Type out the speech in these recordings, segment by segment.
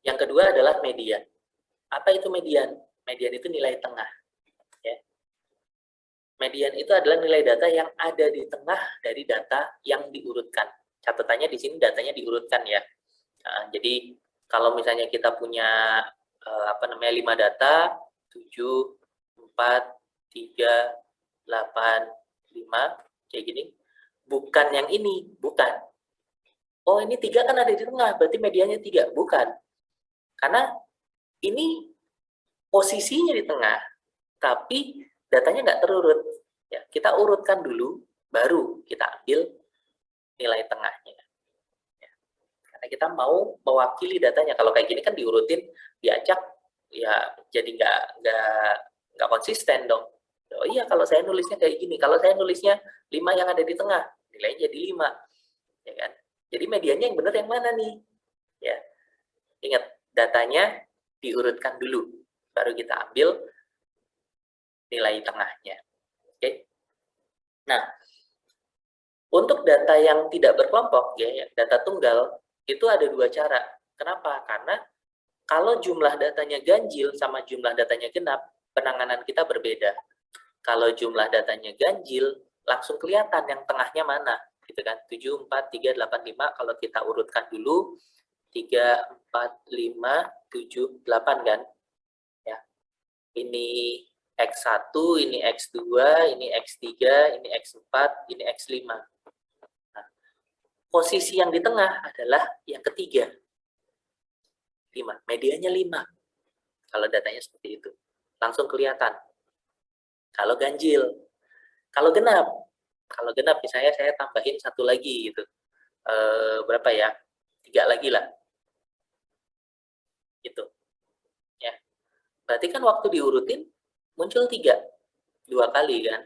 Yang kedua adalah median. Apa itu median? Median itu nilai tengah. Ya. Median itu adalah nilai data yang ada di tengah dari data yang diurutkan. Catatannya di sini datanya diurutkan ya. Nah, jadi kalau misalnya kita punya 5 data, 7, 4, 3, 8, 5, kayak gini. Bukan yang ini, bukan. Oh, ini 3 kan ada di tengah, berarti mediannya 3. Bukan. Karena ini posisinya di tengah, tapi datanya nggak terurut. Ya, kita urutkan dulu, baru kita ambil nilai tengahnya. Ya. Karena kita mau mewakili datanya. Kalau kayak gini kan diurutin, diacak, ya jadi nggak konsisten dong. Oh iya, kalau saya nulisnya kayak gini, kalau saya nulisnya 5 yang ada di tengah, nilainya jadi 5. Ya kan? Jadi mediannya yang benar yang mana nih? Ya. Ingat, datanya diurutkan dulu, baru kita ambil nilai tengahnya. Oke. Nah, untuk data yang tidak berkelompok, ya, data tunggal, itu ada 2 cara. Kenapa? Karena kalau jumlah datanya ganjil sama jumlah datanya genap, penanganan kita berbeda. Kalau jumlah datanya ganjil, langsung kelihatan yang tengahnya mana. Gitu kan? 7, 4, 3, 8, 5, kalau kita urutkan dulu, 3, 4, 5, 7, 8 kan? Ya. Ini X1, ini X2, ini X3, ini X4, ini X5. Nah, posisi yang di tengah adalah yang ketiga. 5. Medianya 5. Kalau datanya seperti itu. Langsung kelihatan. Kalau ganjil. Kalau genap misalnya saya tambahin 1 lagi gitu. Berapa ya? 3 lagi lah. Gitu. Ya. Berarti kan waktu diurutin muncul 3. 2 kali kan.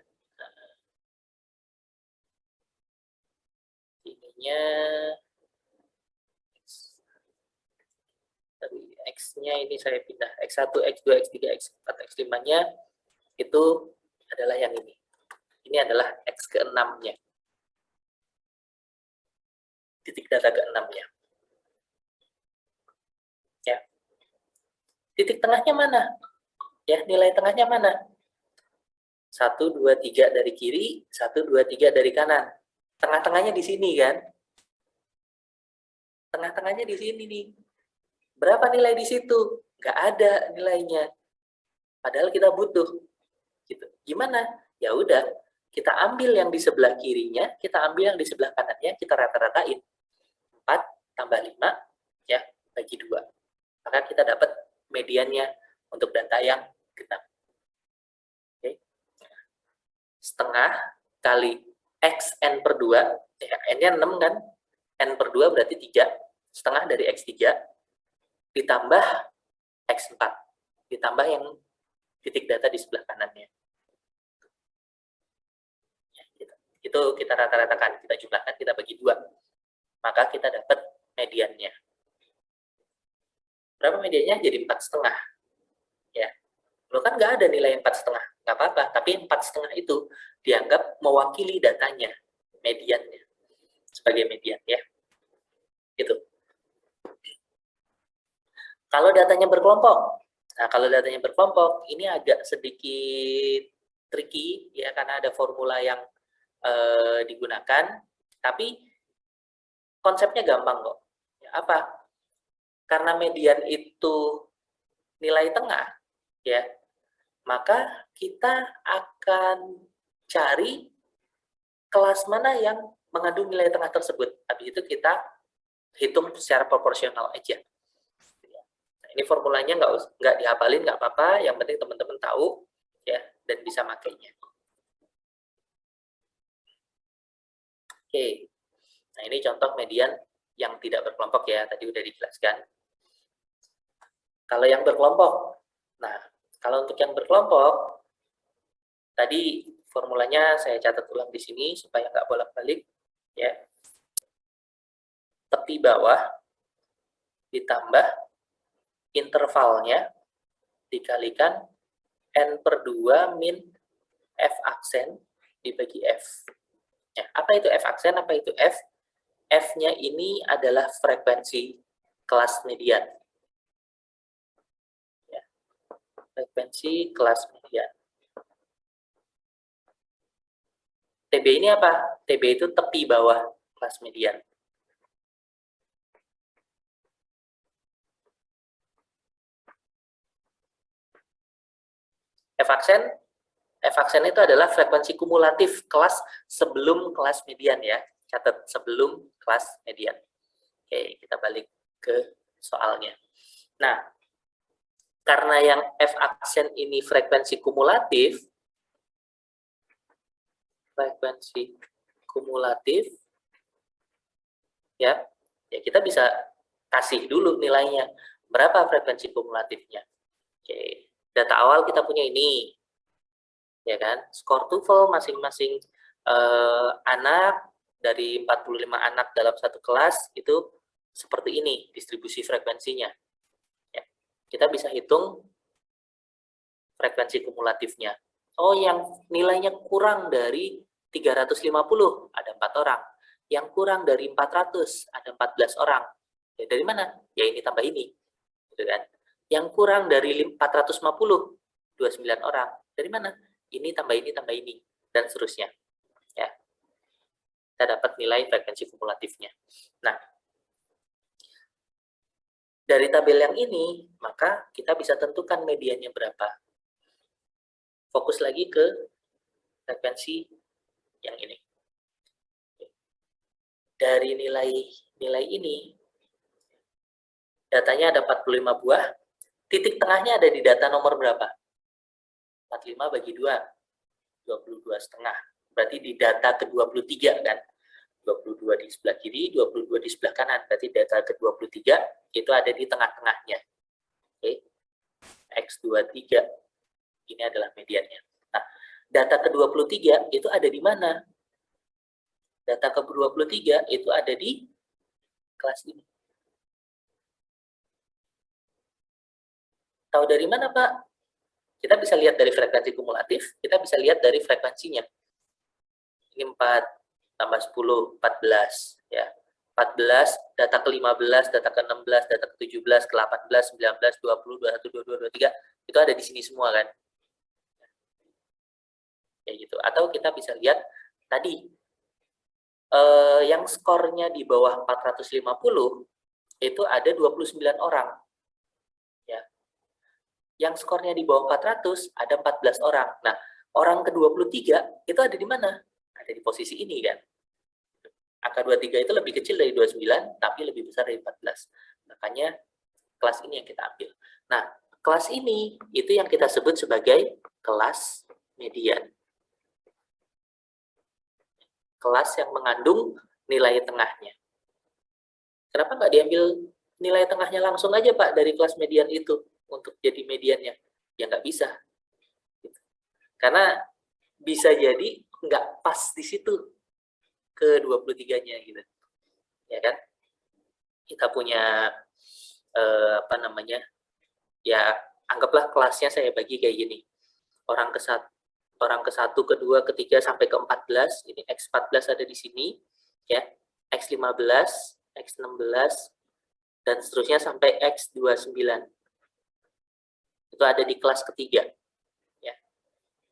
Ininya X-nya ini saya pindah. X1, X2, X3, X4, X5-nya itu adalah yang ini. Ini adalah X ke-6-nya. Titik data ke-6-nya. Ya. Titik tengahnya mana? Ya, nilai tengahnya mana? 1, 2, 3 dari kiri, 1, 2, 3 dari kanan. Tengah-tengahnya di sini kan? Tengah-tengahnya di sini nih. Berapa nilai di situ? Nggak ada nilainya. Padahal kita butuh. Gitu. Gimana? Ya udah, kita ambil yang di sebelah kirinya, kita ambil yang di sebelah kanannya, kita rata-ratain. 4 tambah 5, ya, bagi 2. Maka kita dapat mediannya untuk data yang genap. Oke. Setengah kali xn per 2, n-nya 6 kan? N per 2 berarti 3, setengah dari X3, ditambah X4, ditambah yang titik data di sebelah kanannya. Ya, gitu. Itu kita rata-ratakan, kita jumlahkan, kita bagi 2. Maka kita dapat mediannya. Berapa mediannya? Jadi 4,5. Ya. Lo kan nggak ada nilai 4,5, nggak apa-apa. Tapi 4,5 itu dianggap mewakili datanya, mediannya, sebagai median ya. Gitu. Kalau datanya berkelompok, nah kalau datanya berkelompok, ini agak sedikit tricky ya karena ada formula yang digunakan, tapi konsepnya gampang kok. Ya, apa? Karena median itu nilai tengah, ya, maka kita akan cari kelas mana yang mengandung nilai tengah tersebut. Habis itu kita hitung secara proporsional aja. Nah, ini formulanya nggak dihafalin, nggak apa-apa. Yang penting teman-teman tahu ya dan bisa makainya. Oke. Nah, ini contoh median yang tidak berkelompok ya, tadi udah dijelaskan. Kalau yang berkelompok, nah, kalau untuk yang berkelompok, tadi formulanya saya catat ulang di sini supaya nggak bolak-balik, ya. Tepi bawah ditambah intervalnya dikalikan n per 2 min f aksen dibagi f. Ya, apa itu f aksen, apa itu f? F-nya ini adalah frekuensi kelas median. Frekuensi kelas median. TB ini apa? TB itu tepi bawah kelas median. F-aksen itu adalah frekuensi kumulatif kelas sebelum kelas median ya. Catat sebelum kelas median. Oke, kita balik ke soalnya. Nah, karena yang F-aksen ini frekuensi kumulatif, ya kita bisa kasih dulu nilainya. Berapa frekuensi kumulatifnya? Oke, data awal kita punya ini. Ya kan? Skor TOEFL masing-masing anak dari 45 anak dalam satu kelas itu seperti ini distribusi frekuensinya. Ya. Kita bisa hitung frekuensi kumulatifnya. Oh, yang nilainya kurang dari 350 ada 4 orang. Yang kurang dari 400 ada 14 orang. Ya, dari mana? Ya ini tambah ini. Gitu kan? Yang kurang dari 450 29 orang. Dari mana? Ini tambah ini, dan seterusnya. Ya. Kita dapat nilai frekuensi kumulatifnya. Nah, dari tabel yang ini, maka kita bisa tentukan mediannya berapa. Fokus lagi ke frekuensi yang ini. Dari nilai ini, datanya ada 45 buah, titik tengahnya ada di data nomor berapa? 45 bagi 2, 22,5. Berarti di data ke-23 kan? 22 di sebelah kiri, 22 di sebelah kanan. Berarti data ke-23 itu ada di tengah-tengahnya. Oke. X23 ini adalah mediannya. Nah, data ke-23 itu ada di mana? Data ke-23 itu ada di kelas ini. Tahu dari mana, Pak? Kita bisa lihat dari frekuensi kumulatif, kita bisa lihat dari frekuensinya. Ini 4 tambah 10, 14. Ya. 14, data ke-15, data ke-16, data ke-17, ke-18, 19, 20, 21, 22, 23, itu ada di sini semua kan? Ya gitu. Atau kita bisa lihat tadi, yang skornya di bawah 450, itu ada 29 orang. Ya. Yang skornya di bawah 400 ada 14 orang. Nah, orang ke-23 itu ada di mana? Ada di posisi ini kan. Angka 23 itu lebih kecil dari 29 tapi lebih besar dari 14. Makanya kelas ini yang kita ambil. Nah, kelas ini itu yang kita sebut sebagai kelas median. Kelas yang mengandung nilai tengahnya. Kenapa nggak diambil nilai tengahnya langsung aja, Pak, dari kelas median itu untuk jadi mediannya? Ya nggak bisa. Karena bisa jadi nggak pas di situ ke 23-nya gitu. Ya kan? Kita punya ya anggaplah kelasnya saya bagi kayak gini. Orang ke-1, ke-2, ke-3 sampai ke-14, ini X14 ada di sini, ya. X15, X16 dan seterusnya sampai X29. Itu ada di kelas ketiga. Ya.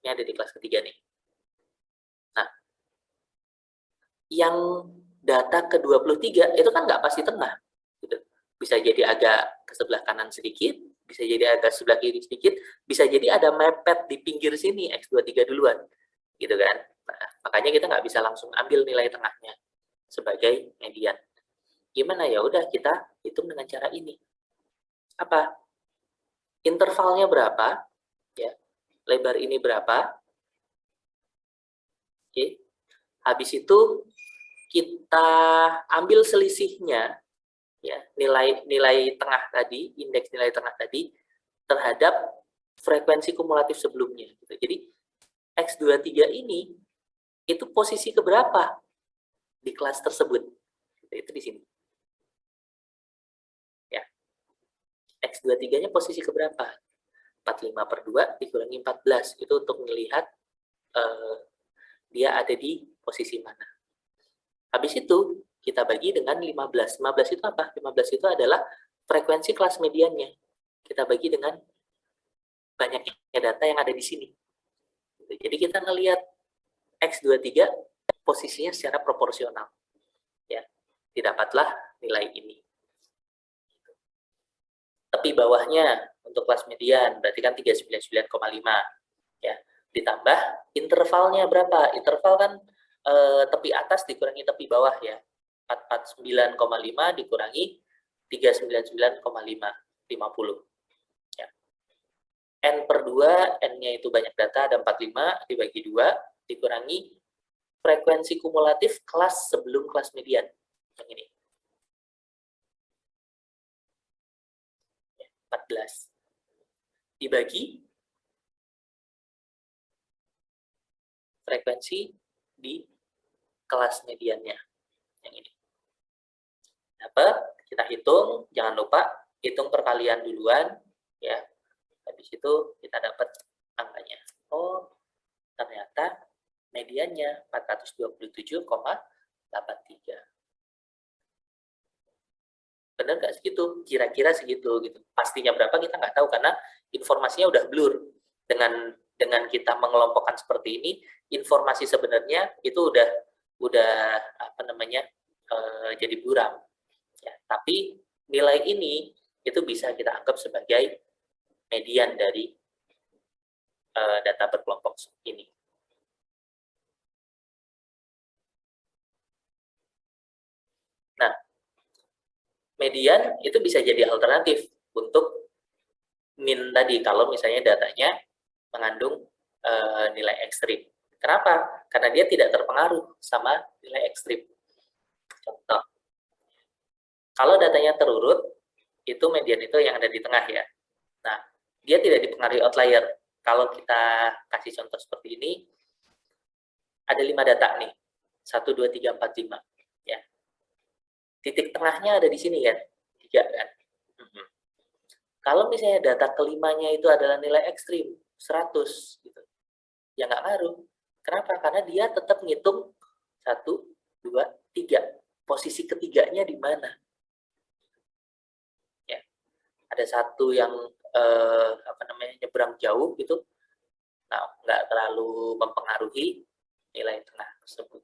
Ini ada di kelas ketiga nih. Nah, yang data ke-23 itu kan nggak pasti tengah. Gitu. Bisa jadi agak ke sebelah kanan sedikit, bisa jadi agak sebelah kiri sedikit, bisa jadi ada mepet di pinggir sini, X23 duluan. Gitu kan. Nah, makanya kita nggak bisa langsung ambil nilai tengahnya sebagai median. Gimana? Ya udah kita hitung dengan cara ini. Apa? Intervalnya berapa? Ya. Lebar ini berapa? Oke. Habis itu kita ambil selisihnya, ya, nilai tengah tadi, indeks nilai tengah tadi terhadap frekuensi kumulatif sebelumnya. Gitu. Jadi X23 ini itu posisi keberapa di kelas tersebut? Itu di sini. Ya. X23-nya posisi keberapa? 45/2 dikurangi 14. Itu untuk melihat dia ada di posisi mana. Habis itu kita bagi dengan 15. 15 itu apa? 15 itu adalah frekuensi kelas mediannya. Kita bagi dengan banyaknya data yang ada di sini. Jadi kita ngelihat X23 posisinya secara proporsional. Ya, didapatlah nilai ini. Tepi bawahnya untuk kelas median berarti kan 399,5 ya. Ditambah intervalnya berapa? Interval kan tepi atas dikurangi tepi bawah ya. 449,5 dikurangi 399,5, 50. Ya. N per 2, N-nya itu banyak data, ada 45, dibagi 2, dikurangi frekuensi kumulatif kelas sebelum kelas median. Yang ini. 14. Dibagi frekuensi di kelas mediannya. Yang ini. Dapat, kita hitung, jangan lupa hitung perkalian duluan ya. Habis itu kita dapat angkanya. Oh, ternyata mediannya 427,83. Benar nggak segitu? Kira-kira segitu gitu. Pastinya berapa kita nggak tahu karena informasinya udah blur. Dengan kita mengelompokkan seperti ini, informasi sebenarnya itu udah apa namanya jadi buram. Ya, tapi nilai ini itu bisa kita anggap sebagai median dari data berkelompok ini. Nah, median itu bisa jadi alternatif untuk min tadi kalau misalnya datanya mengandung nilai ekstrim. Kenapa? Karena dia tidak terpengaruh sama nilai ekstrim. Contoh, kalau datanya terurut, itu median itu yang ada di tengah ya. Nah, dia tidak dipengaruhi outlier. Kalau kita kasih contoh seperti ini, ada 5 data nih. 1, 2, 3, 4, 5. Ya. Titik tengahnya ada di sini kan? 3 kan? Kalau misalnya data kelimanya itu adalah nilai ekstrim, 100. Gitu. Ya nggak ngaruh. Kenapa? Karena dia tetap ngitung 1, 2, 3. Posisi ketiganya di mana? Ya. Ada satu yang nyebrang jauh gitu. Nah, nggak terlalu mempengaruhi nilai tengah tersebut.